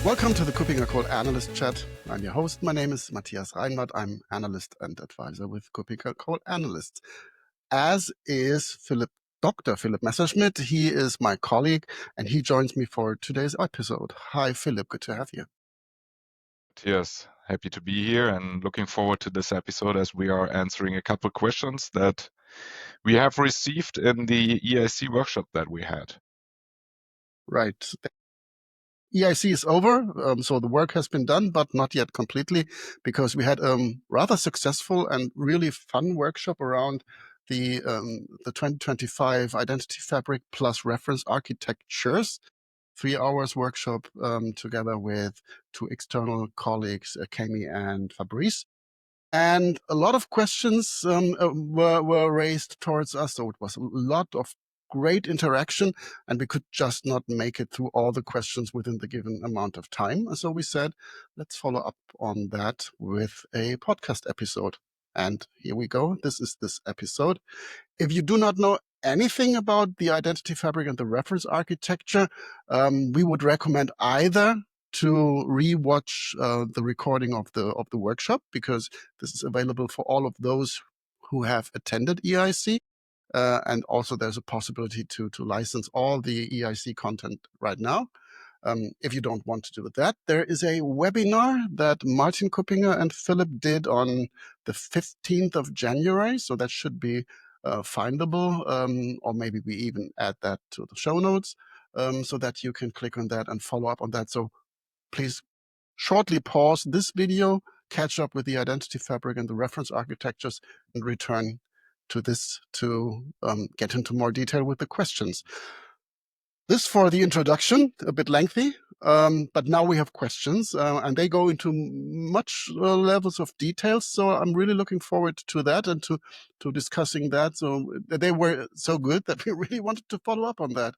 Welcome to the KuppingerCole Analyst Chat. I'm your host. My name is Matthias Reinwarth. I'm Analyst and Advisor with KuppingerCole Analysts. As is Dr. Phillip Messerschmidt. He is my colleague and he joins me for today's episode. Hi, Philip. Good to have you. Matthias, happy to be here and looking forward to this episode as we are answering a couple questions that we have received in the EIC workshop that we had. Right. EIC is over, so the work has been done, but not yet completely, because we had a rather successful and really fun workshop around the 2025 Identity Fabric plus Reference Architectures. 3 hours workshop together with 2 external colleagues, Kami and Fabrice. And a lot of questions were raised towards us, so it was a lot of great interaction, and we could just not make it through all the questions within the given amount of time. And so we said, let's follow up on that with a podcast episode. And here we go. This is this episode. If you do not know anything about the identity fabric and the reference architecture, we would recommend either to rewatch the recording of the workshop, because this is available for all of those who have attended EIC. And also there's a possibility to license all the EIC content right now. If you don't want to do that, there is a webinar that Martin Kuppinger and Philip did on the 15th of January. So that should be findable, or maybe we even add that to the show notes so that you can click on that and follow up on that. So please shortly pause this video, catch up with the identity fabric and the reference architectures, and return to this to get into more detail with the questions. This for the introduction, a bit lengthy, but now we have questions, and they go into much levels of details. So I'm really looking forward to that and to discussing that. So they were so good that we really wanted to follow up on that.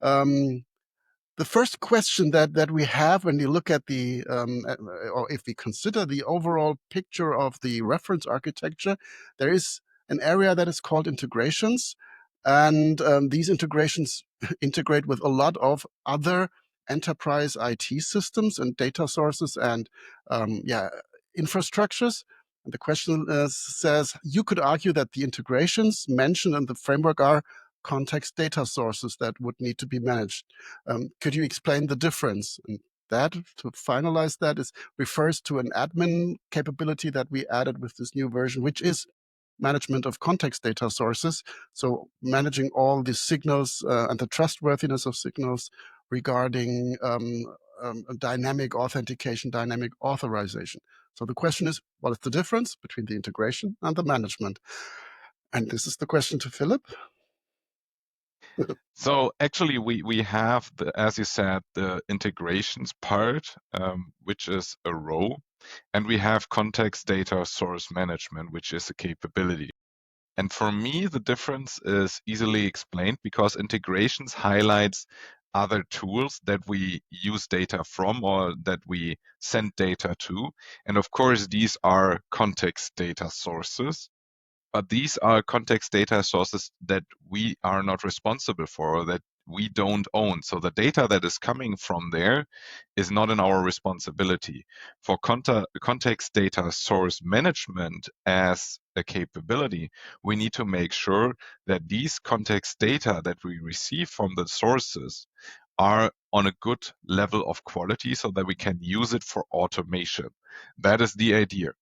The first question that we have when you look at the, or if we consider the overall picture of the reference architecture, there is an area that is called integrations. And these integrations integrate with a lot of other enterprise IT systems and data sources and infrastructures. And the question says, you could argue that the integrations mentioned in the framework are context data sources that would need to be managed. Could you explain the difference? And that, to finalize that, refers to an admin capability that we added with this new version, which is management of context data sources. So managing all the signals and the trustworthiness of signals regarding dynamic authentication, dynamic authorization. So the question is, what is the difference between the integration and the management? And this is the question to Philip. So actually we have, as you said, the integrations part, which is a row, and we have context data source management, which is a capability. And for me, the difference is easily explained because integrations highlights other tools that we use data from or that we send data to. And of course, these are context data sources. But these are context data sources that we are not responsible for, or that we don't own. So the data that is coming from there is not in our responsibility. For context data source management as a capability, we need to make sure that these context data that we receive from the sources are on a good level of quality so that we can use it for automation. That is the idea.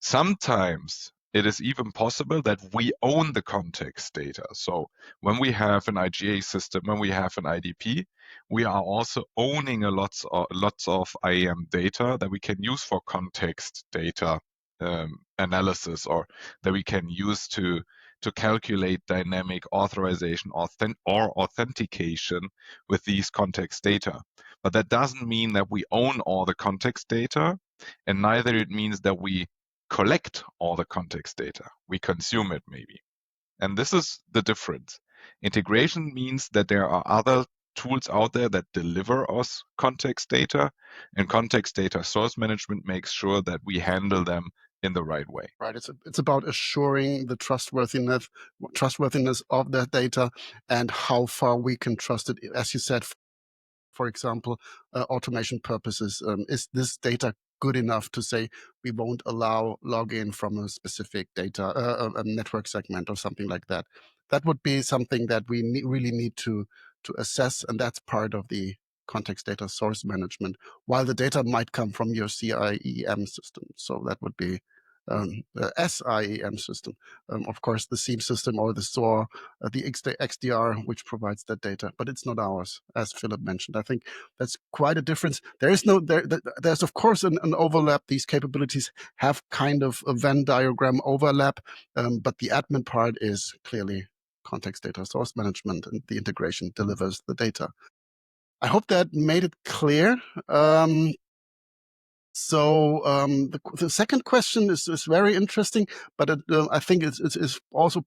Sometimes it is even possible that we own the context data. So when we have an IGA system, when we have an IDP, we are also owning lots of IAM data that we can use for context data analysis, or that we can use to calculate dynamic authorization or authentication with these context data. But that doesn't mean that we own all the context data, and neither it means that we collect all the context data. We consume it maybe. And this is the difference. Integration means that there are other tools out there that deliver us context data, and context data source management makes sure that we handle them in the right way. Right. It's about assuring the trustworthiness of that data and how far we can trust it, as you said, for example, automation purposes. Is this data good enough to say we won't allow login from a specific data, a network segment or something like that? That would be something that we really need to assess, and that's part of the context data source management, while the data might come from your CIEM system. So that would be the SIEM system. Of course, the SIEM system or the SOAR, the XDR, which provides that data, but it's not ours, as Philip mentioned. I think that's quite a difference. There's of course an overlap. These capabilities have kind of a Venn diagram overlap, but the admin part is clearly context data source management, and the integration delivers the data. I hope that made it clear. The second question is very interesting, but I think it's also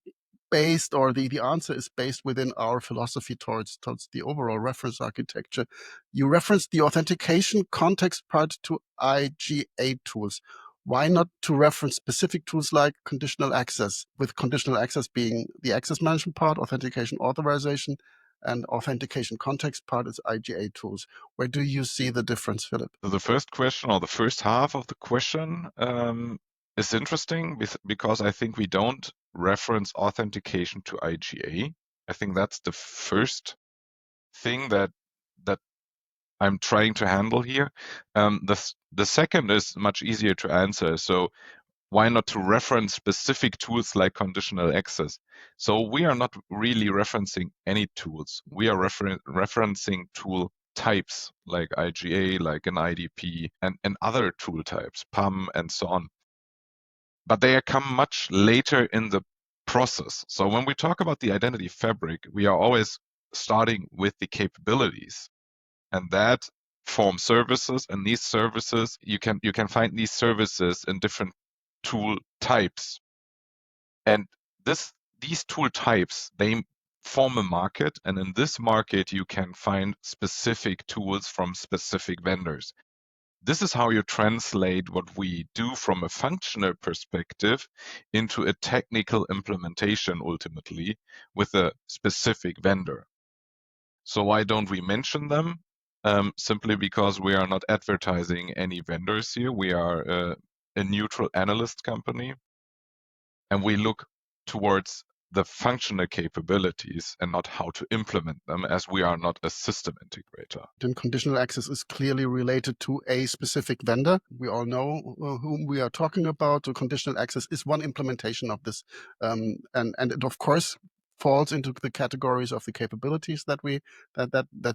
based, or the answer is based within our philosophy towards the overall reference architecture. You referenced the authentication context part to IGA tools. Why not to reference specific tools like conditional access, with conditional access being the access management part, authentication authorization, and authentication context part is IGA tools. Where do you see the difference, Philip? The first question, or the first half of the question, is interesting because I think we don't reference authentication to IGA. I think that's the first thing that I'm trying to handle here. The second is much easier to answer. So why not to reference specific tools like conditional access? So we are not really referencing any tools. We are referencing tool types like IGA, like an IDP, and other tool types, PAM, and so on. But they come much later in the process. So when we talk about the identity fabric, we are always starting with the capabilities, and that forms services. And these services, you can find these services in different tool types. And these tool types, they form a market, and in this market you can find specific tools from specific vendors. This is how you translate what we do from a functional perspective into a technical implementation ultimately with a specific vendor. So why don't we mention them? Simply because we are not advertising any vendors here. We are a neutral analyst company, and we look towards the functional capabilities and not how to implement them, as we are not a system integrator. Then conditional access is clearly related to a specific vendor. We all know whom we are talking about. So conditional access is one implementation of this, and it of course falls into the categories of the capabilities that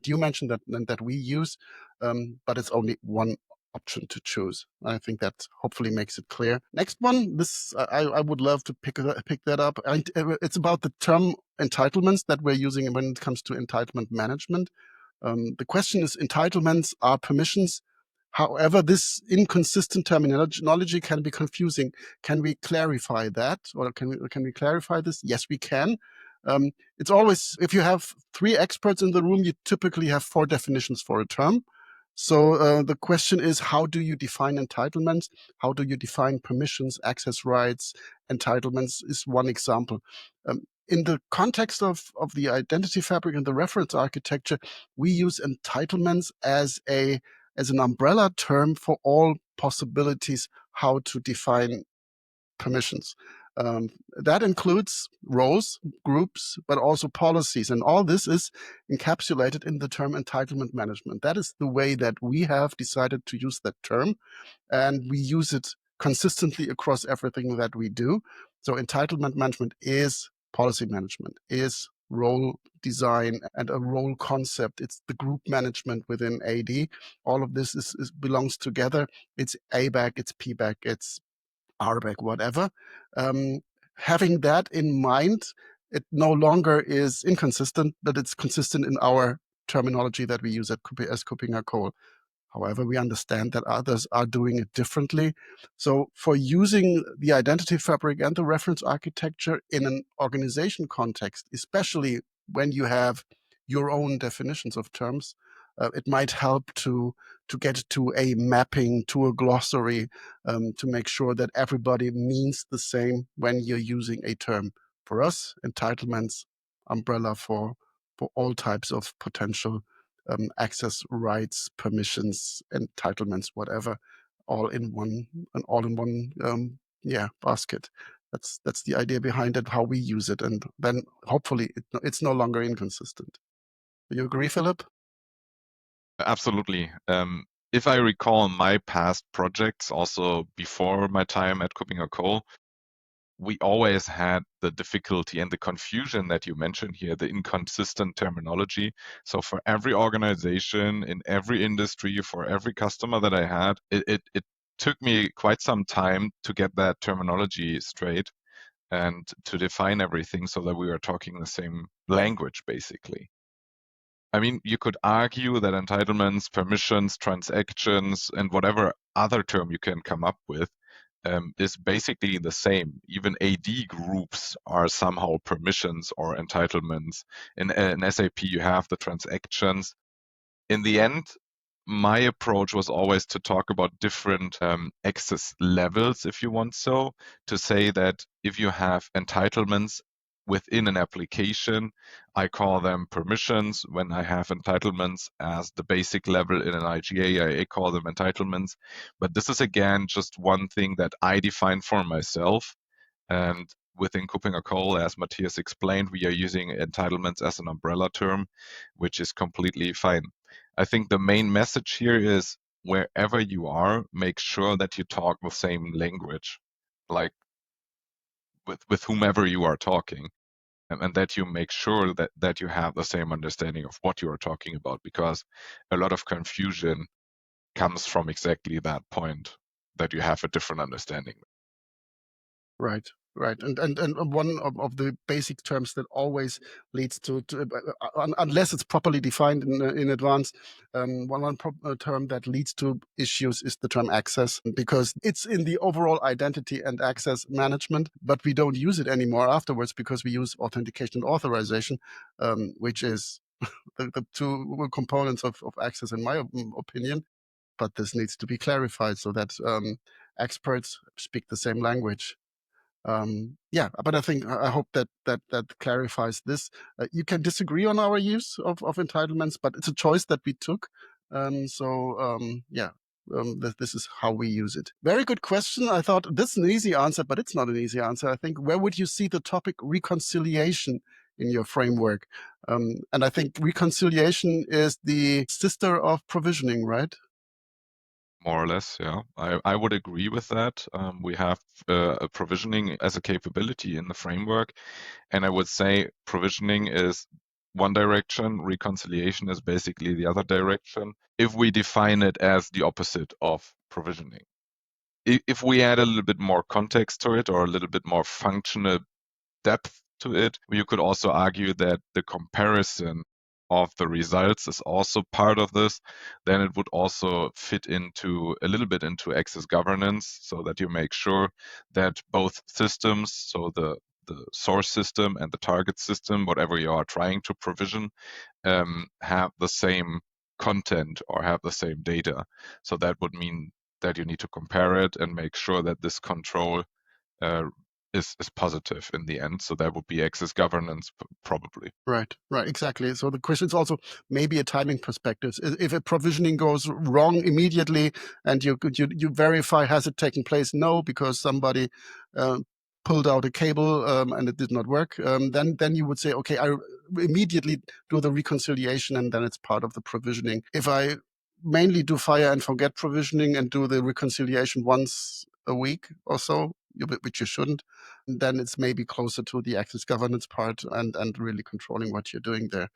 you mentioned that we use, but it's only one option to choose. I think that hopefully makes it clear. Next one, I would love to pick that up. It's about the term entitlements that we're using when it comes to entitlement management. The question is, entitlements are permissions. However, this inconsistent terminology can be confusing. Can we clarify that, or can we clarify this? Yes, we can. It's always, if you have 3 experts in the room, you typically have 4 definitions for a term. So the question is, how do you define entitlements? How do you define permissions, access rights? Entitlements is one example. In the context of the identity fabric and the reference architecture, we use entitlements as an umbrella term for all possibilities how to define permissions. That includes roles, groups, but also policies. And all this is encapsulated in the term entitlement management. That is the way that we have decided to use that term. And we use it consistently across everything that we do. So entitlement management is policy management, is role design and a role concept. It's the group management within AD. All of this belongs together. It's ABAC, it's PBAC, it's RBAC, whatever. Having that in mind, it no longer is inconsistent, but it's consistent in our terminology that we use as KuppingerCole. However, we understand that others are doing it differently. So for using the identity fabric and the reference architecture in an organization context, especially when you have your own definitions of terms, it might help to get to a mapping, to a glossary, to make sure that everybody means the same when you're using a term. For us, entitlements, umbrella for all types of potential access rights, permissions, entitlements, whatever, all in one basket. That's the idea behind it, how we use it, and then hopefully it's no longer inconsistent. Do you agree, Philip? Absolutely. If I recall my past projects, also before my time at KuppingerCole, we always had the difficulty and the confusion that you mentioned here, the inconsistent terminology. So for every organization, in every industry, for every customer that I had, it took me quite some time to get that terminology straight and to define everything so that we were talking the same language, basically. I mean, you could argue that entitlements, permissions, transactions, and whatever other term you can come up with is basically the same. Even AD groups are somehow permissions or entitlements. In SAP, you have the transactions. In the end, my approach was always to talk about different access levels, if you want so, to say that if you have entitlements within an application, I call them permissions. When I have entitlements as the basic level in an IGA, I call them entitlements. But this is again just one thing that I define for myself. And within KuppingerCole, as Matthias explained, we are using entitlements as an umbrella term, which is completely fine. I think the main message here is wherever you are, make sure that you talk the same language, like with whomever you are talking, and that you make sure that you have the same understanding of what you are talking about, because a lot of confusion comes from exactly that point, that you have a different understanding. Right, right. And one of the basic terms that always leads to unless it's properly defined in advance, term that leads to issues is the term access, because it's in the overall identity and access management, but we don't use it anymore afterwards because we use authentication and authorization, which is the two components of access, in my opinion. But this needs to be clarified so that experts speak the same language. But I think I hope that clarifies this. You can disagree on our use of entitlements, but it's a choice that we took. This is how we use it. Very good question. I thought this is an easy answer, but it's not an easy answer. I think, where would you see the topic reconciliation in your framework? And I think reconciliation is the sister of provisioning, right? More or less, yeah. I would agree with that. We have a provisioning as a capability in the framework, and I would say provisioning is one direction, reconciliation is basically the other direction, if we define it as the opposite of provisioning. If we add a little bit more context to it or a little bit more functional depth to it, you could also argue that the comparison of the results is also part of this. Then it would also fit into a little bit into access governance, so that you make sure that both systems, so the source system and the target system, whatever you are trying to provision, have the same content or have the same data. So that would mean that you need to compare it and make sure that this control is positive in the end. So that would be access governance, probably. Right, exactly. So the question is also maybe a timing perspective. If a provisioning goes wrong immediately and you verify, has it taken place? No, because somebody pulled out a cable and it did not work. Then you would say, okay, I immediately do the reconciliation and then it's part of the provisioning. If I mainly do fire and forget provisioning and do the reconciliation once a week or so, which you shouldn't, then it's maybe closer to the access governance part and really controlling what you're doing there.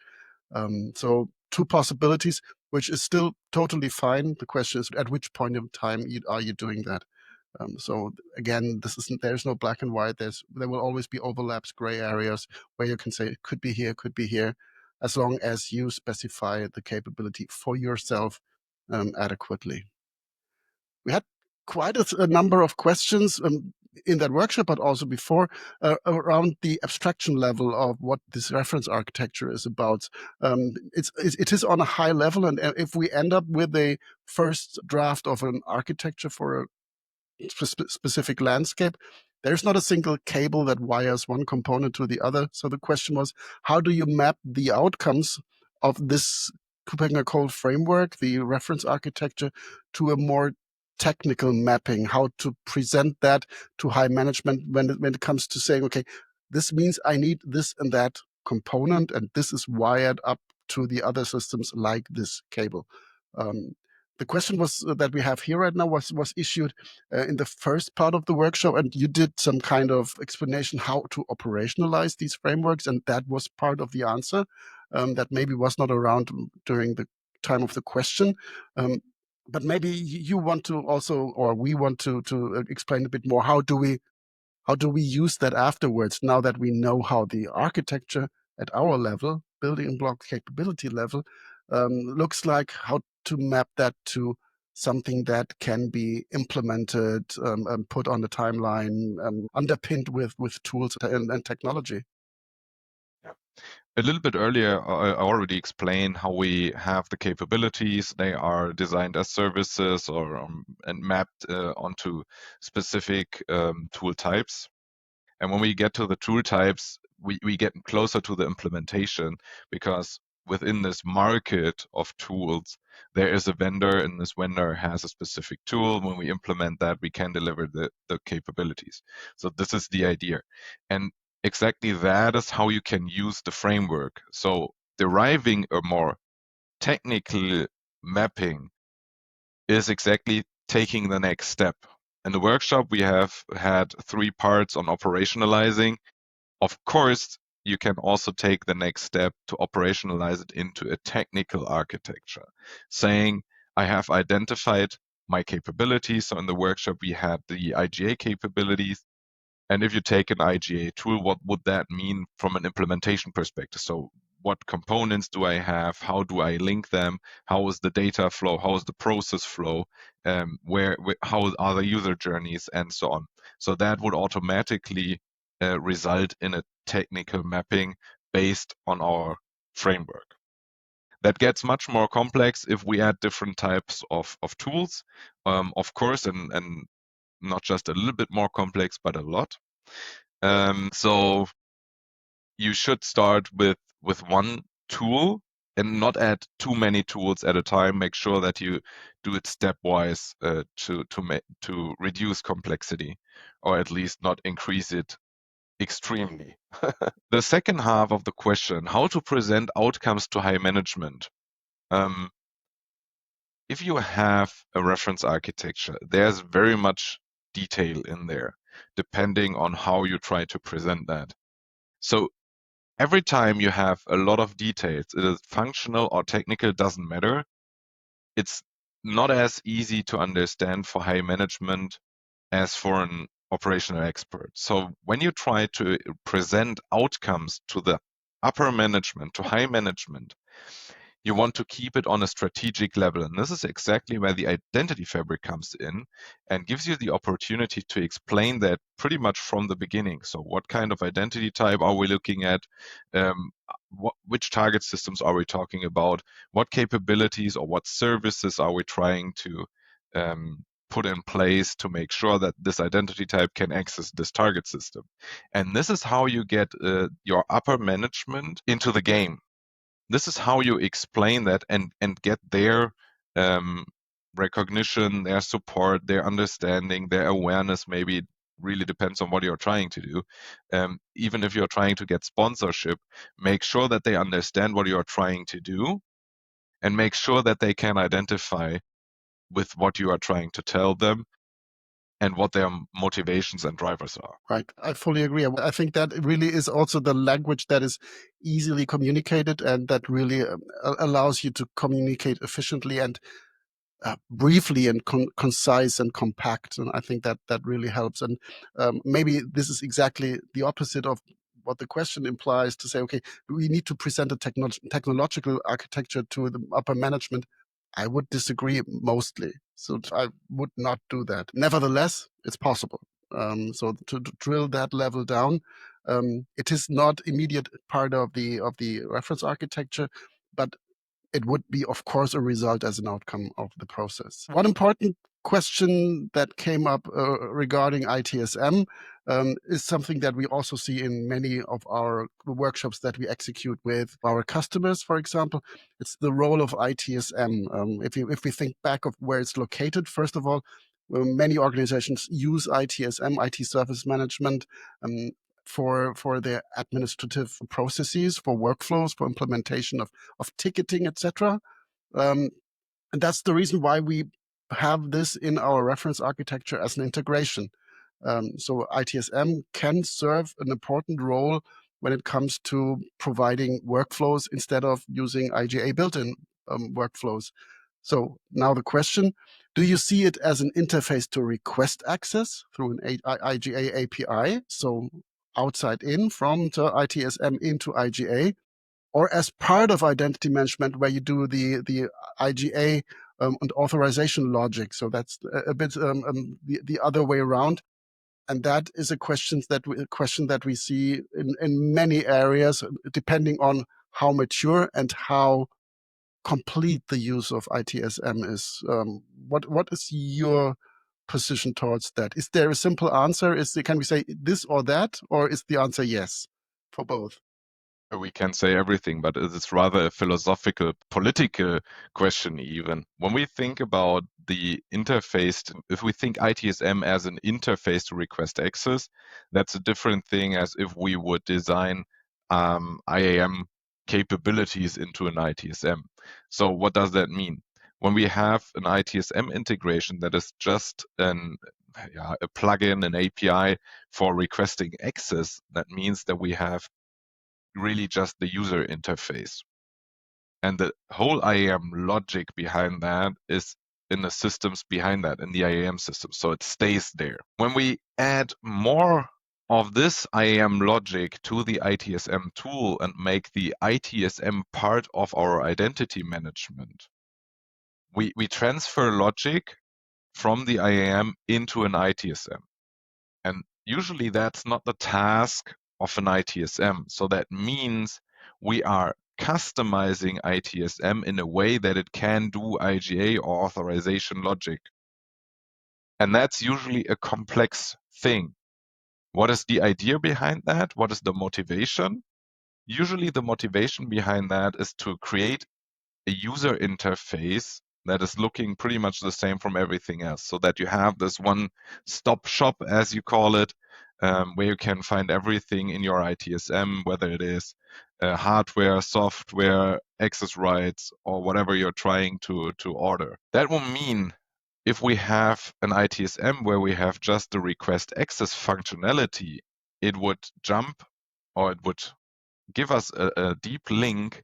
So two possibilities, which is still totally fine. The question is, at which point in time are you doing that? So again, there's no black and white. There will always be overlaps, gray areas where you can say it could be here, as long as you specify the capability for yourself adequately. We had quite a number of questions in that workshop, but also before, around the abstraction level of what this reference architecture is about. It is on a high level, and if we end up with a first draft of an architecture for a specific landscape, there's not a single cable that wires one component to the other. So the question was, how do you map the outcomes of this KuppingerCole framework, the reference architecture, to a more technical mapping, how to present that to high management when it comes to saying, okay, this means I need this and that component, and this is wired up to the other systems like this cable. The question was that we have here right now was issued in the first part of the workshop, and you did some kind of explanation how to operationalize these frameworks, and that was part of the answer that maybe was not around during the time of the question. But maybe you want to also, or we want to explain a bit more. How do we use that afterwards, now that we know how the architecture at our level, building block capability level, looks like, how to map that to something that can be implemented, put on the timeline, underpinned with tools and technology? A little bit earlier, I already explained how we have the capabilities. They are designed as services and mapped onto specific tool types. And when we get to the tool types, we get closer to the implementation, because within this market of tools, there is a vendor, and this vendor has a specific tool. When we implement that, we can deliver the capabilities. So this is the idea. And exactly that is how you can use the framework. So deriving a more technical mapping is exactly taking the next step. In the workshop, we have had 3 parts on operationalizing. Of course, you can also take the next step to operationalize it into a technical architecture, saying, I have identified my capabilities. So in the workshop, we had the IGA capabilities. And if you take an IGA tool, what would that mean from an implementation perspective? So what components do I have? How do I link them? How is the data flow? How is the process flow? How are the user journeys, and so on? So that would automatically result in a technical mapping based on our framework. That gets much more complex if we add different types of tools, of course, and not just a little bit more complex, but a lot. So you should start with one tool and not add too many tools at a time. Make sure that you do it stepwise to reduce complexity, or at least not increase it extremely. The second half of the question, how to present outcomes to high management. If you have a reference architecture, there's very much detail in there, depending on how you try to present that. So every time you have a lot of details, it is functional or technical, doesn't matter. It's not as easy to understand for high management as for an operational expert. So when you try to present outcomes to the upper management, to high management, you want to keep it on a strategic level. And this is exactly where the identity fabric comes in and gives you the opportunity to explain that pretty much from the beginning. So what kind of identity type are we looking at? Which target systems are we talking about? What capabilities or what services are we trying to put in place to make sure that this identity type can access this target system? And this is how you get your upper management into the game. This is how you explain that and get their recognition, their support, their understanding, their awareness. Maybe it really depends on what you're trying to do. Even if you're trying to get sponsorship, make sure that they understand what you're trying to do, and make sure that they can identify with what you are trying to tell them and what their motivations and drivers are. Right. I fully agree. I think that really is also the language that is easily communicated, and that really allows you to communicate efficiently and briefly and concise and compact. And I think that really helps. And maybe this is exactly the opposite of what the question implies, to say, okay, we need to present a technological architecture to the upper management. I would disagree mostly. So I would not do that. Nevertheless, it's possible. So to drill that level down, it is not immediate part of the reference architecture, but it would be, of course, a result as an outcome of the process. One important question that came up regarding ITSM is something that we also see in many of our workshops that we execute with our customers, for example. It's the role of ITSM. If we think back of where it's located, first of all, many organizations use ITSM, IT service management, for their administrative processes, for workflows, for implementation of ticketing, etc. And that's the reason why we have this in our reference architecture as an integration. So ITSM can serve an important role when it comes to providing workflows instead of using IGA built-in workflows. So now the question, do you see it as an interface to request access through an IGA API? So outside in from the ITSM into IGA, or as part of identity management where you do the IGA and authorization logic. So that's a bit the other way around. And that is a question that we see in many areas, depending on how mature and how complete the use of ITSM is. What is your position towards that? Is there a simple answer? Can we say this or that, or is the answer yes for both? We can say everything, but it is rather a philosophical, political question even. When we think about the interface, if we think ITSM as an interface to request access, that's a different thing as if we would design IAM capabilities into an ITSM. So what does that mean? When we have an ITSM integration that is just a plugin, an API for requesting access, that means that we have really just the user interface. And the whole IAM logic behind that is in the systems behind that, in the IAM system. So it stays there. When we add more of this IAM logic to the ITSM tool and make the ITSM part of our identity management, we transfer logic from the IAM into an ITSM. And usually that's not the task of an ITSM. So that means we are customizing ITSM in a way that it can do IGA or authorization logic. And that's usually a complex thing. What is the idea behind that? What is the motivation? Usually the motivation behind that is to create a user interface that is looking pretty much the same from everything else, so that you have this one-stop shop, as you call it, where you can find everything in your ITSM, whether it is hardware, software, access rights, or whatever you're trying to order. That will mean if we have an ITSM where we have just the request access functionality, it would jump, or it would give us a deep link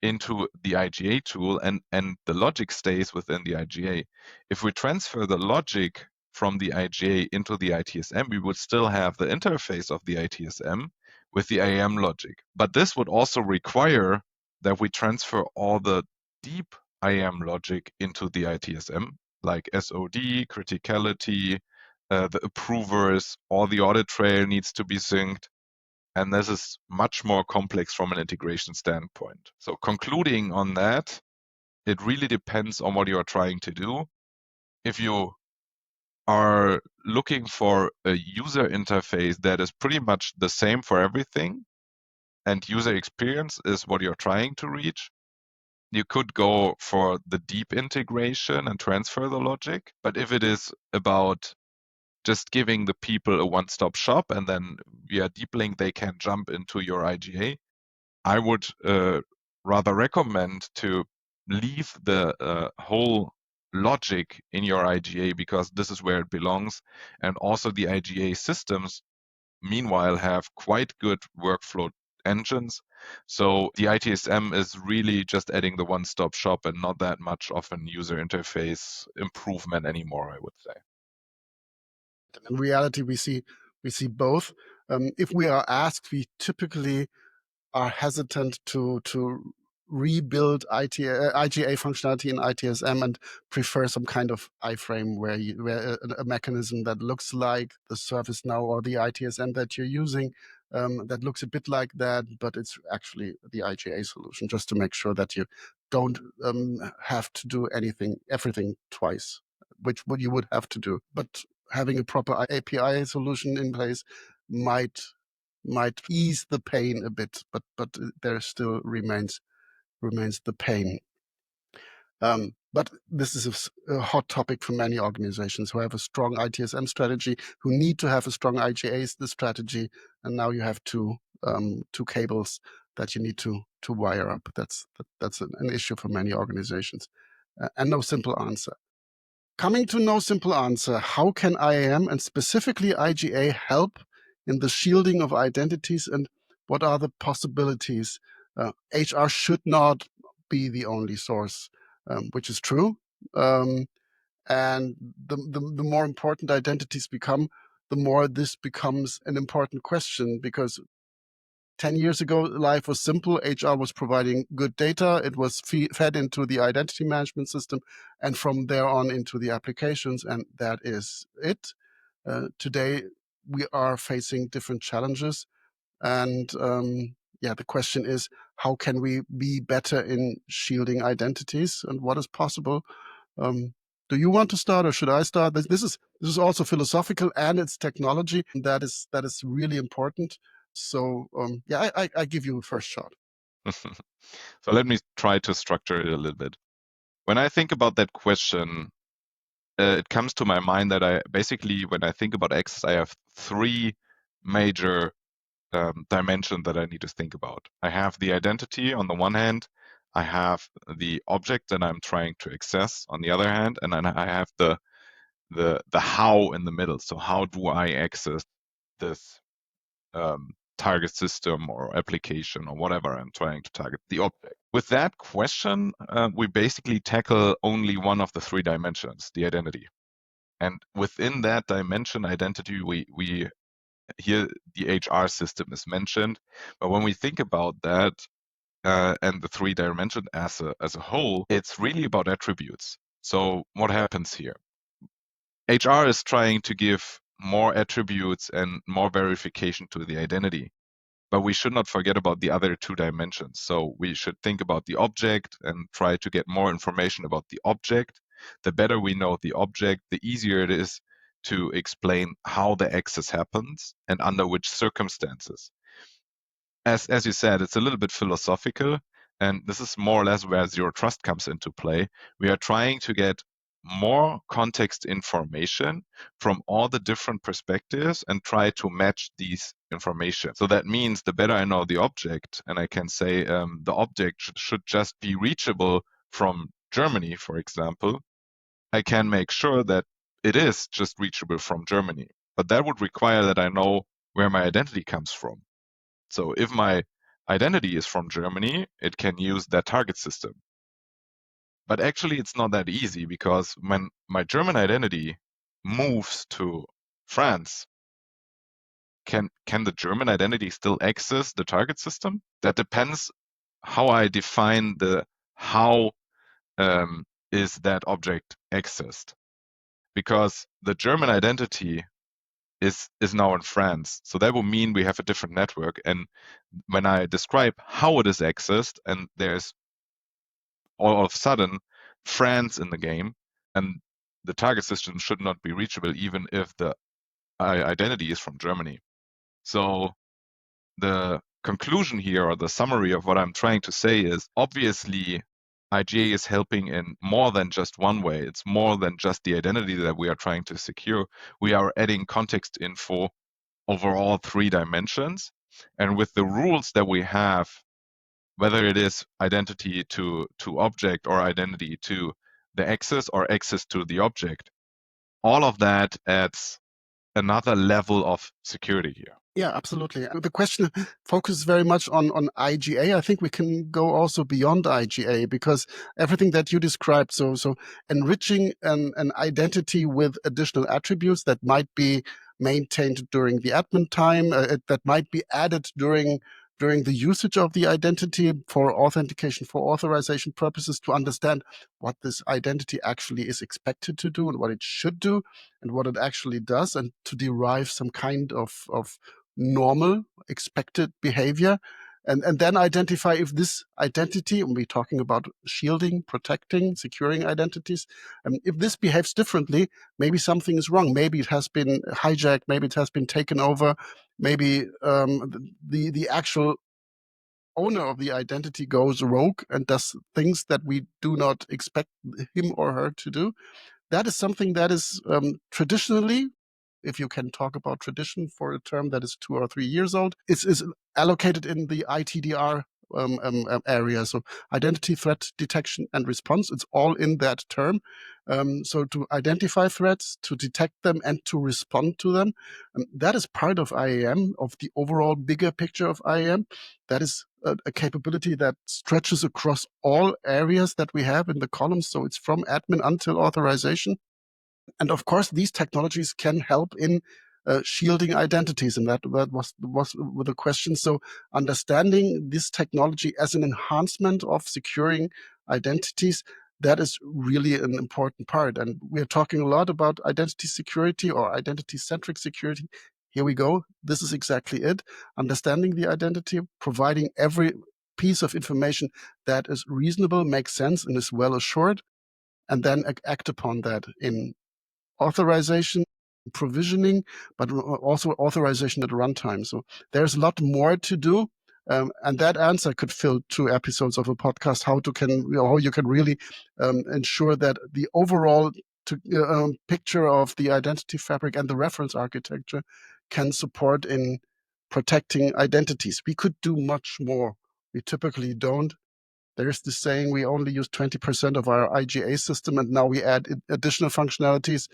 into the IGA tool, and the logic stays within the IGA. If we transfer the logic from the IGA into the ITSM, we would still have the interface of the ITSM with the IAM logic. But this would also require that we transfer all the deep IAM logic into the ITSM, like SOD, criticality, the approvers, all the audit trail needs to be synced. And this is much more complex from an integration standpoint. So concluding on that, it really depends on what you are trying to do. If you are looking for a user interface that is pretty much the same for everything, and user experience is what you're trying to reach, you could go for the deep integration and transfer the logic. But if it is about just giving the people a one-stop shop and then via deep link they can jump into your IGA, I would rather recommend to leave the whole logic in your IGA, because this is where it belongs. And also the IGA systems, meanwhile, have quite good workflow engines. So the ITSM is really just adding the one-stop shop and not that much of an user interface improvement anymore, I would say. In reality, we see both. If we are asked, we typically are hesitant to rebuild IGA functionality in ITSM and prefer some kind of iframe where a mechanism that looks like the ServiceNow or the ITSM that you're using, that looks a bit like that, but it's actually the IGA solution, just to make sure that you don't have to do everything twice. which what you would have to do. But having a proper API solution in place might ease the pain a bit, but there still remains the pain. But this is a hot topic for many organizations who have a strong ITSM strategy, who need to have a strong IGA strategy, and now you have two cables that you need to wire up. That's an issue for many organizations, and no simple answer. Coming to no simple answer, how can IAM and specifically IGA help in the shielding of identities, and what are the possibilities? HR should not be the only source, which is true. And the more important identities become, the more this becomes an important question, because 10 years ago, life was simple. HR was providing good data. It was fed into the identity management system, and from there on into the applications, and that is it. Today, we are facing different challenges. And the question is, how can we be better in shielding identities, and what is possible? Do you want to start, or should I start? This is also philosophical, and it's technology that is really important. So I give you a first shot. So let me try to structure it a little bit. When I think about that question, it comes to my mind that when I think about access, I have three major dimensions that I need to think about. I have the identity on the one hand, I have the object that I'm trying to access on the other hand, and then I have the how in the middle. So how do I access this target system or application or whatever I'm trying to target, the object? With that question, we basically tackle only one of the three dimensions, the identity. And within that dimension, identity, we here the HR system is mentioned. But when we think about that and the three dimension as a whole, it's really about attributes. So what happens here? HR is trying to give more attributes and more verification to the identity. But we should not forget about the other two dimensions. So we should think about the object and try to get more information about the object. The better we know the object, the easier it is to explain how the access happens and under which circumstances. As you said, it's a little bit philosophical, and this is more or less where zero trust comes into play. We are trying to get more context information from all the different perspectives and try to match these information. So that means the better I know the object, and I can say the object should just be reachable from Germany, for example, I can make sure that it is just reachable from Germany. But that would require that I know where my identity comes from. So if my identity is from Germany, it can use that target system. But actually, it's not that easy, because when my German identity moves to France, can the German identity still access the target system? That depends how I define the how is that object accessed. Because the German identity is now in France. So that will mean we have a different network. And when I describe how it is accessed, and there's all of a sudden France in the game, and the target system should not be reachable even if the identity is from Germany. So the conclusion here, or the summary of what I'm trying to say, is obviously IGA is helping in more than just one way. It's more than just the identity that we are trying to secure. We are adding context info over all three dimensions. And with the rules that we have, whether it is identity to object or identity to the access or access to the object, all of that adds another level of security here. Yeah, absolutely. The question focuses very much on IGA. I think we can go also beyond IGA, because everything that you described, so enriching an identity with additional attributes that might be maintained during the admin time, that might be added during the usage of the identity for authentication, for authorization purposes, to understand what this identity actually is expected to do and what it should do and what it actually does, and to derive some kind of normal expected behavior. and then identify if this identity, and we're talking about shielding, protecting, securing identities, if this behaves differently, maybe something is wrong. Maybe it has been hijacked, maybe it has been taken over, maybe the actual owner of the identity goes rogue and does things that we do not expect him or her to do. That is something that is traditionally, if you can talk about tradition for a term that is 2 or 3 years old, is allocated in the ITDR area. So identity threat detection and response, it's all in that term. So to identify threats, to detect them, and to respond to them, that is part of IAM, of the overall bigger picture of IAM. That is a capability that stretches across all areas that we have in the columns. So it's from admin until authorization. And of course, these technologies can help in shielding identities, and that was the question. So understanding this technology as an enhancement of securing identities, that is really an important part. And we're talking a lot about identity security or identity-centric security. Here we go. This is exactly it. Understanding the identity, providing every piece of information that is reasonable, makes sense, and is well assured, and then act upon that in authorization, provisioning, but also authorization at runtime. So there's a lot more to do. And that answer could fill 2 episodes of a podcast, how you can really ensure that the overall picture of the identity fabric and the reference architecture can support in protecting identities. We could do much more. We typically don't. There's this saying we only use 20% of our IGA system, and now we add additional functionalities.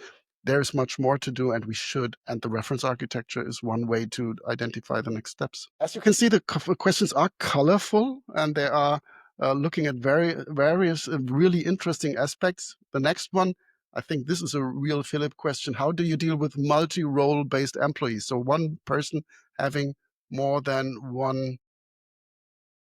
There's much more to do, and we should. And the reference architecture is one way to identify the next steps. As you can see, the questions are colorful, and they are looking at various really interesting aspects. The next one, I think this is a real Philip question. How do you deal with multi-role based employees? So one person having more than one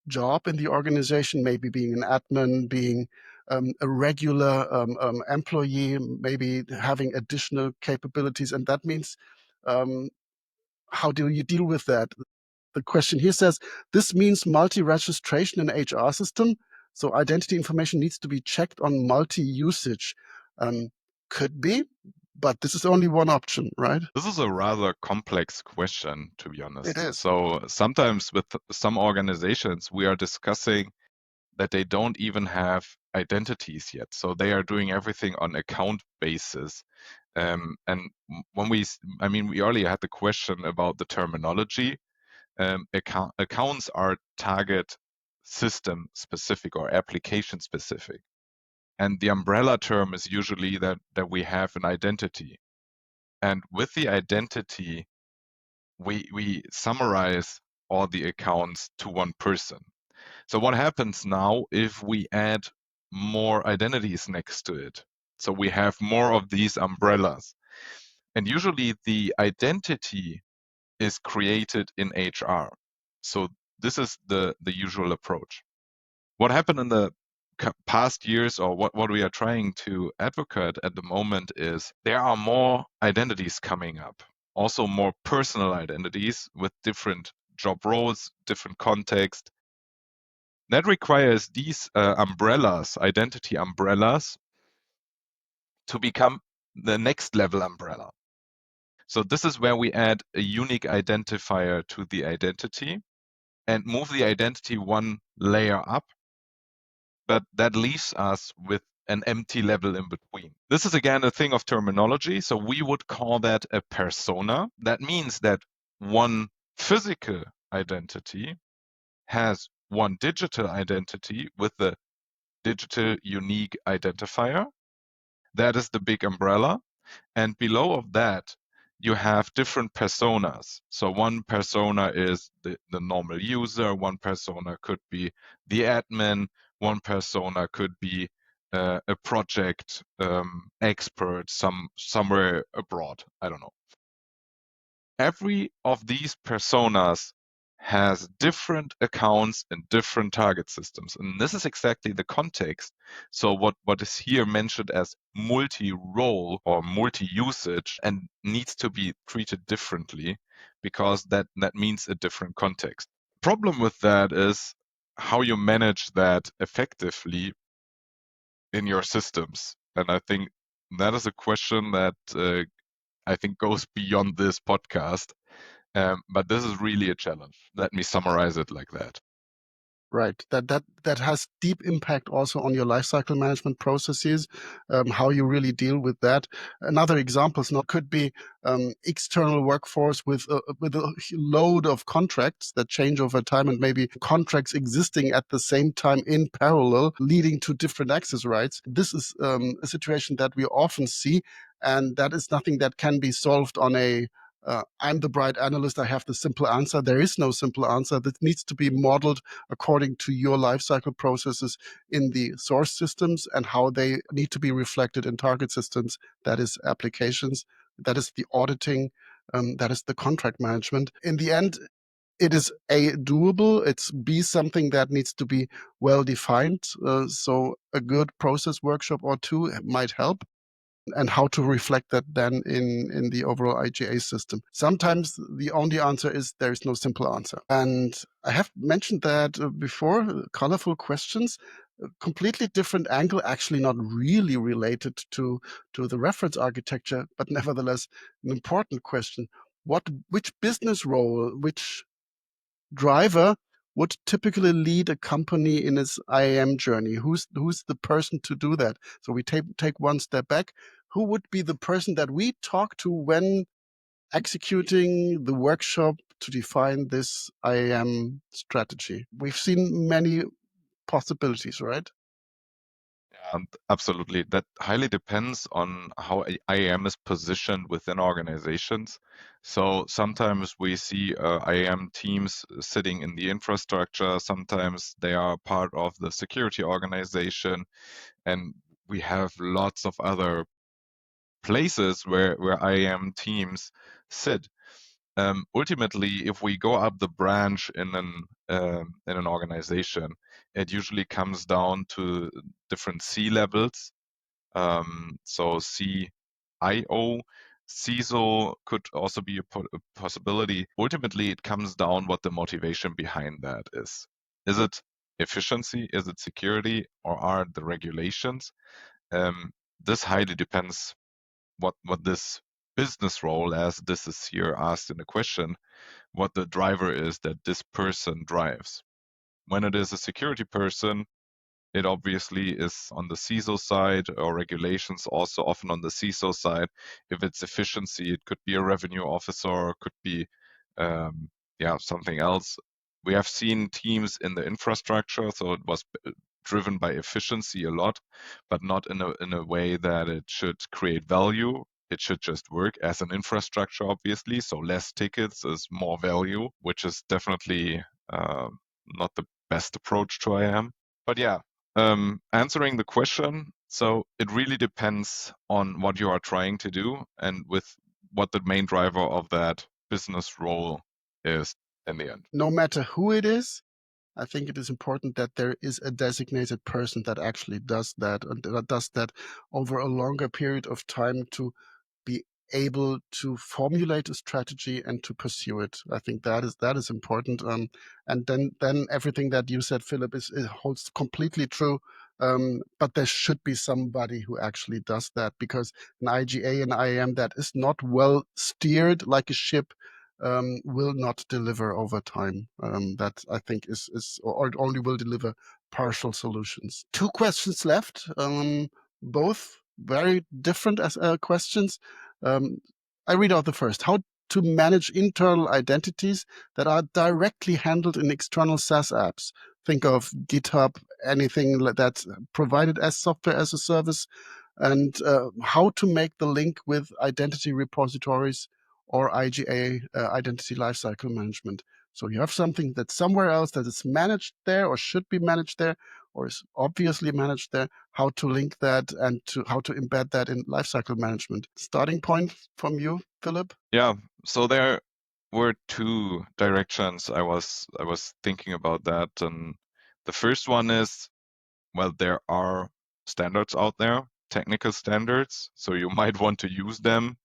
job in the organization, maybe being an admin, being a regular employee, maybe having additional capabilities. And that means, how do you deal with that? The question here says, this means multi-registration in HR system. So identity information needs to be checked on multi-usage. Could be, but this is only one option, right? This is a rather complex question, to be honest. It is. So sometimes with some organizations, we are discussing that they don't even have identities yet. So they are doing everything on account basis. And when we earlier had the question about the terminology. Accounts are target system specific or application specific. And the umbrella term is usually that we have an identity. And with the identity, we summarize all the accounts to one person. So what happens now if we add more identities next to it? So we have more of these umbrellas. And usually the identity is created in HR. So this is the usual approach. What happened in the past years, or what we are trying to advocate at the moment, is there are more identities coming up, also more personal identities with different job roles, different context. That requires these umbrellas, identity umbrellas, to become the next level umbrella. So this is where we add a unique identifier to the identity and move the identity one layer up, but that leaves us with an empty level in between. This is again a thing of terminology. So we would call that a persona. That means that one physical identity has one digital identity with the digital unique identifier. That is the big umbrella. And below of that, you have different personas. So one persona is the normal user, one persona could be the admin, one persona could be a project expert somewhere abroad. I don't know. Every of these personas has different accounts and different target systems. And this is exactly the context. So what is here mentioned as multi-role or multi-usage and needs to be treated differently because that means a different context. Problem with that is how you manage that effectively in your systems. And I think that is a question that I think goes beyond this podcast. But this is really a challenge. Let me summarize it like that. Right. That has deep impact also on your lifecycle management processes, how you really deal with that. Another example could be external workforce with a load of contracts that change over time, and maybe contracts existing at the same time in parallel, leading to different access rights. This is a situation that we often see, and that is nothing that can be solved on a I'm the bright analyst, I have the simple answer. There is no simple answer. That needs to be modeled according to your lifecycle processes in the source systems and how they need to be reflected in target systems. That is applications, that is the auditing, that is the contract management. In the end, it is A, doable, it's B, something that needs to be well defined. So a good process workshop or two might help, and how to reflect that then in the overall IGA system. Sometimes the only answer is there is no simple answer. And I have mentioned that before, colorful questions, a completely different angle, actually not really related to the reference architecture, but nevertheless an important question. Which business role, which driver would typically lead a company in its IAM journey? Who's the person to do that? So we take one step back. Who would be the person that we talk to when executing the workshop to define this IAM strategy? We've seen many possibilities, right? Absolutely. That highly depends on how IAM is positioned within organizations. So sometimes we see IAM teams sitting in the infrastructure. Sometimes they are part of the security organization. And we have lots of other places where IAM teams sit. Ultimately, if we go up the branch in an organization, it usually comes down to different C levels. So CIO, CISO could also be a possibility. Ultimately, it comes down what the motivation behind that is. Is it efficiency? Is it security? Or are the regulations? This highly depends what this business role, as this is here asked in the question, what the driver is that this person drives. When it is a security person, it obviously is on the CISO side, or regulations also often on the CISO side. If it's efficiency, it could be a revenue officer, or it could be something else. We have seen teams in the infrastructure, so it was driven by efficiency a lot, but not in a way that it should create value. It should just work as an infrastructure, obviously. So less tickets is more value, which is definitely not the best approach to IAM. But yeah, answering the question, so it really depends on what you are trying to do and with what the main driver of that business role is in the end. No matter who it is, I think it is important that there is a designated person that actually does that, and that does that over a longer period of time to be able to formulate a strategy and to pursue it. I think that is important. And then everything that you said, Philip, holds completely true. But there should be somebody who actually does that, because an IGA and IAM that is not well steered like a ship will not deliver over time. That I think is or only will deliver partial solutions. Two questions left. Both very different as questions. Um, I read out the first. How to manage internal identities that are directly handled in external SaaS apps. Think of GitHub, anything like that provided as software as a service, and how to make the link with identity repositories or IGA, identity lifecycle management. So you have something that's somewhere else that is managed there or should be managed there or is obviously managed there, how to link that and how to embed that in lifecycle management. Starting point from you, Philip? Yeah, so there were two directions I was thinking about that. And the first one is, well, there are standards out there, technical standards, so you might want to use them.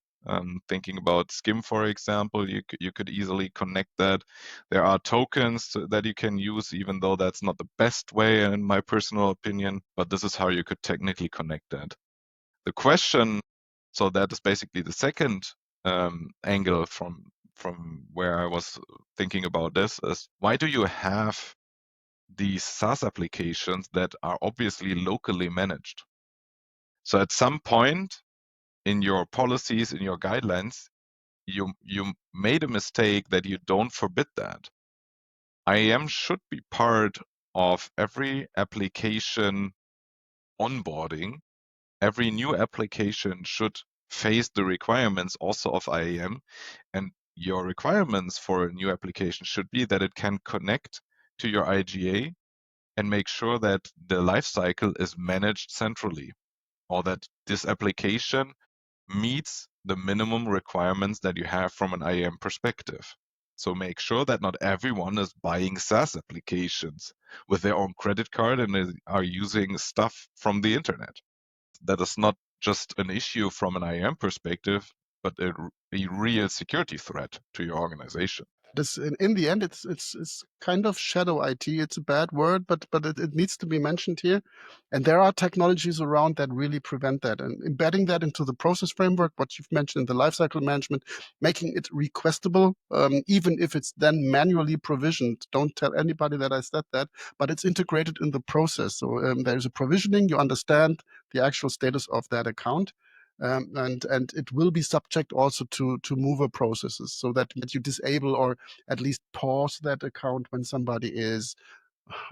Thinking about SCIM, for example, you could easily connect that. There are tokens that you can use, even though that's not the best way, in my personal opinion, but this is how you could technically connect that. The question, so that is basically the second angle from where I was thinking about this, is why do you have these SaaS applications that are obviously locally managed? So at some point in your policies, in your guidelines, you made a mistake that you don't forbid that. IAM should be part of every application onboarding. Every new application should face the requirements also of IAM, and your requirements for a new application should be that it can connect to your IGA and make sure that the lifecycle is managed centrally, or that this application meets the minimum requirements that you have from an IAM perspective. So make sure that not everyone is buying SaaS applications with their own credit card and are using stuff from the internet. That is not just an issue from an IAM perspective, but a real security threat to your organization. This in the end, it's kind of shadow IT. It's a bad word, but it needs to be mentioned here. And there are technologies around that really prevent that. And embedding that into the process framework, what you've mentioned in the lifecycle management, making it requestable, even if it's then manually provisioned. Don't tell anybody that I said that, but it's integrated in the process. So there's a provisioning. You understand the actual status of that account. And it will be subject also to mover processes, so that you disable or at least pause that account when somebody is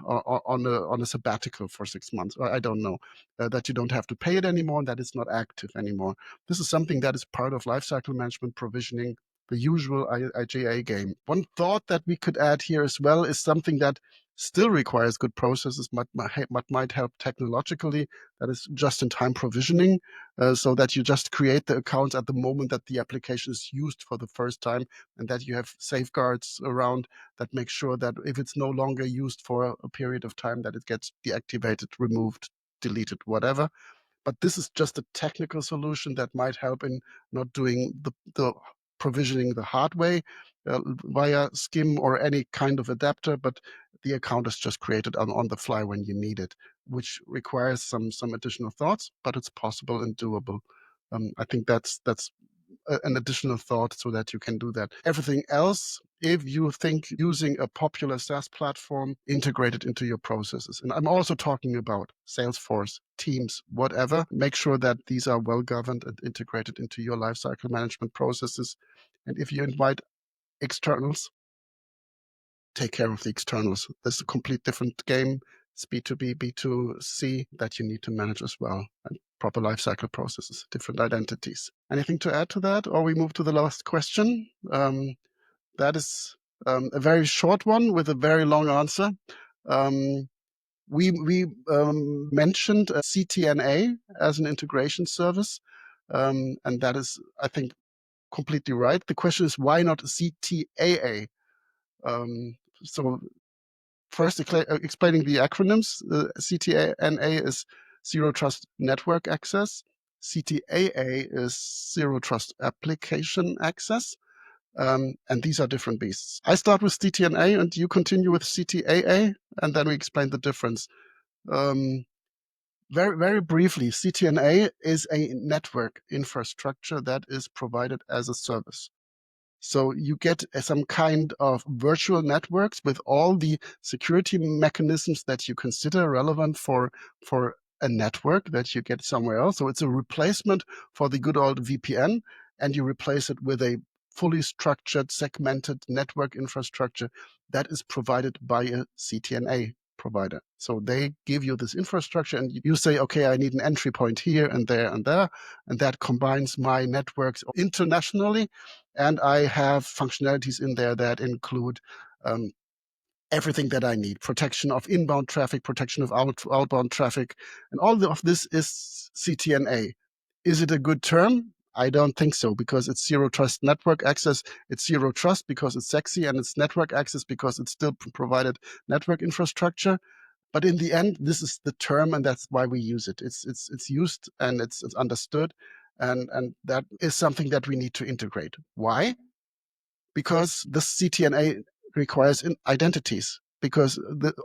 on a sabbatical for 6 months, or I don't know, that you don't have to pay it anymore and that it's not active anymore. This is something that is part of lifecycle management provisioning, the usual IGA game. One thought that we could add here as well is something that still requires good processes, but might help technologically. That is just-in-time provisioning, so that you just create the accounts at the moment that the application is used for the first time, and that you have safeguards around that make sure that if it's no longer used for a period of time, that it gets deactivated, removed, deleted, whatever. But this is just a technical solution that might help in not doing the provisioning the hard way via SCIM or any kind of adapter, but the account is just created on the fly when you need it, which requires some additional thoughts, but it's possible and doable. I think that's an additional thought so that you can do that. Everything else, if you think using a popular SaaS platform, integrated into your processes. And I'm also talking about Salesforce, Teams, whatever. Make sure that these are well governed and integrated into your lifecycle management processes. And if you invite externals, take care of the externals. There's a complete different game. It's B2B, B2C that you need to manage as well. And proper lifecycle processes, different identities. Anything to add to that? Or we move to the last question. That is a very short one with a very long answer. We mentioned CTNA as an integration service. And that is, I think, completely right. The question is, why not CTAA? So first, explaining the acronyms. CTNA is Zero Trust Network Access. CTAA is Zero Trust Application Access. And these are different beasts. I start with CTNA and you continue with CTAA, and then we explain the difference. Very, very briefly, CTNA is a network infrastructure that is provided as a service. So you get some kind of virtual networks with all the security mechanisms that you consider relevant for a network that you get somewhere else. So it's a replacement for the good old VPN, and you replace it with a fully structured, segmented network infrastructure that is provided by a CTNA provider. So they give you this infrastructure and you say, okay, I need an entry point here and there and there. And that combines my networks internationally. And I have functionalities in there that include everything that I need: protection of inbound traffic, protection of outbound traffic, and all of this is CTNA. Is it a good term? I don't think so, because it's zero trust network access. It's zero trust because it's sexy, and it's network access because it's still provided network infrastructure. But in the end, this is the term, and that's why we use it. It's used and it's understood. And that is something that we need to integrate. Why? Because the CTNA requires identities, because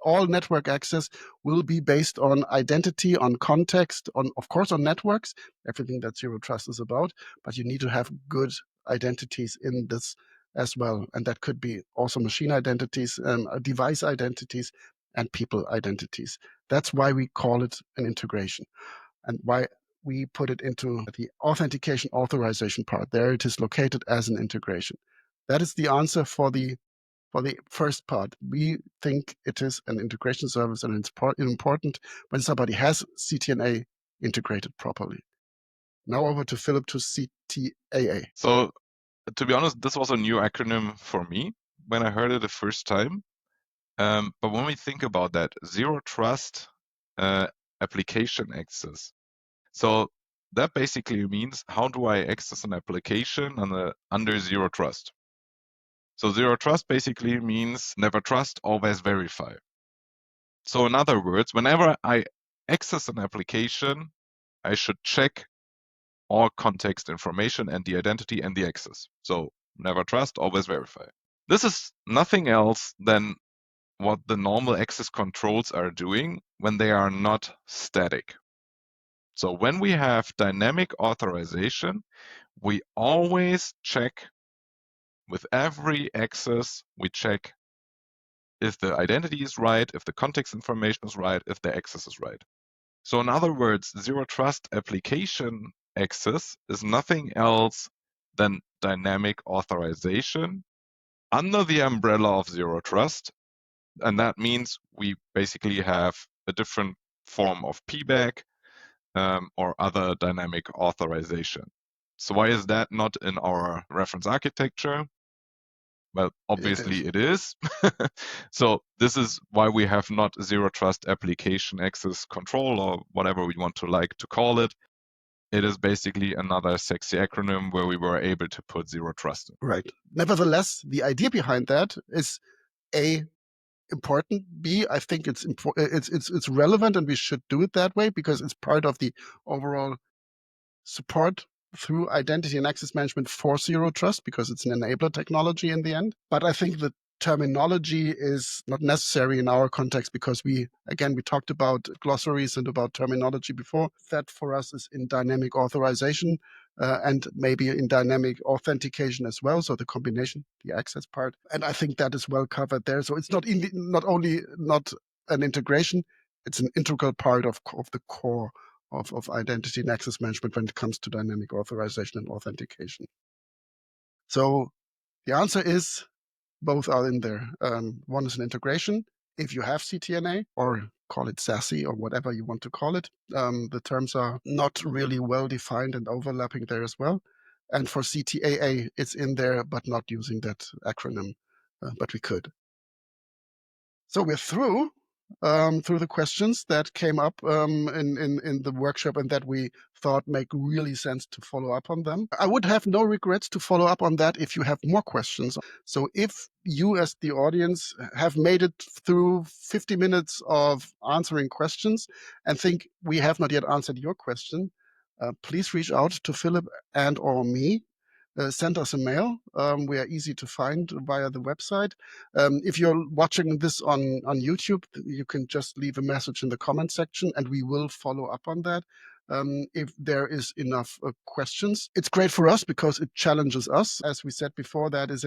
all network access will be based on identity, on context, on, of course, on networks, everything that Zero Trust is about, but you need to have good identities in this as well. And that could be also machine identities, device identities, and people identities. That's why we call it an integration, and why we put it into the authentication authorization part. There it is located as an integration. That is the answer for the first part. We think it is an integration service, and it's important when somebody has CTNA integrated properly. Now over to Philip to CTAA. So to be honest, this was a new acronym for me when I heard it the first time. But when we think about that, Zero Trust application access. So that basically means, how do I access an application under Zero Trust? So Zero Trust basically means never trust, always verify. So in other words, whenever I access an application, I should check all context information and the identity and the access. So never trust, always verify. This is nothing else than what the normal access controls are doing when they are not static. So when we have dynamic authorization, we always check with every access, we check if the identity is right, if the context information is right, if the access is right. So in other words, Zero Trust application access is nothing else than dynamic authorization under the umbrella of Zero Trust. And that means we basically have a different form of PBAC or other dynamic authorization. So why is that not in our reference architecture? Well, obviously it is. So this is why we have not Zero Trust application access control, or whatever we want to like to call it. It is basically another sexy acronym where we were able to put Zero Trust in. Right. Nevertheless, the idea behind that is A, important. B, I think it's relevant, and we should do it that way because it's part of the overall support through identity and access management for Zero Trust, because it's an enabler technology in the end. But I think the terminology is not necessary in our context, because we talked about glossaries and about terminology before. That for us is in dynamic authorization and maybe in dynamic authentication as well. So the combination, the access part. And I think that is well covered there. So it's not only not an integration, it's an integral part of the core of identity and access management when it comes to dynamic authorization and authentication. So the answer is both are in there. One is an integration. If you have CTNA, or call it SASE or whatever you want to call it, the terms are not really well defined and overlapping there as well. And for CTAA, it's in there, but not using that acronym, but we could. So we're through the questions that came up in the workshop and that we thought make really sense to follow up on them. I would have no regrets to follow up on that if you have more questions. So if you as the audience have made it through 50 minutes of answering questions and think we have not yet answered your question, please reach out to Philip and or me. Send us a mail. We are easy to find via the website. If you're watching this on YouTube, you can just leave a message in the comment section and we will follow up on that. If there is enough questions, it's great for us because it challenges us. As we said before, that is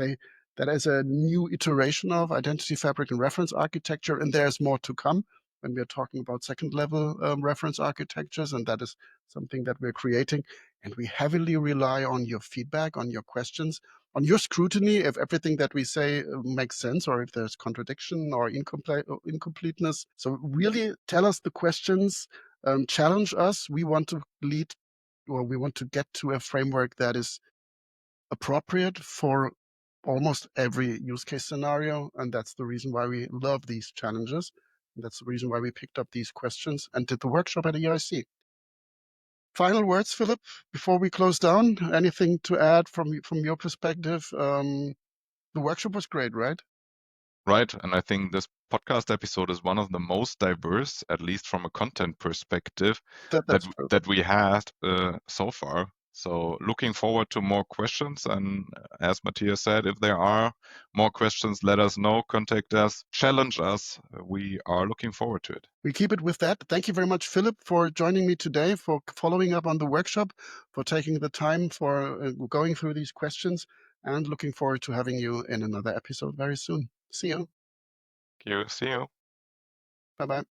a new iteration of identity fabric and reference architecture, and there's more to come when we're talking about second level reference architectures, and that is something that we're creating. And we heavily rely on your feedback, on your questions, on your scrutiny if everything that we say makes sense, or if there's contradiction or incompleteness. So really tell us the questions, challenge us. We want to lead, or we want to get to a framework that is appropriate for almost every use case scenario. And that's the reason why we love these challenges. And that's the reason why we picked up these questions and did the workshop at EIC. Final words, Philip, before we close down. Anything to add from your perspective? The workshop was great, right? Right. And I think this podcast episode is one of the most diverse, at least from a content perspective, That's true. that we had so far. So looking forward to more questions. And as Matthias said, if there are more questions, let us know, contact us, challenge us. We are looking forward to it. We keep it with that. Thank you very much, Phillip, for joining me today, for following up on the workshop, for taking the time for going through these questions, and looking forward to having you in another episode very soon. See you. Thank you. See you. Bye-bye.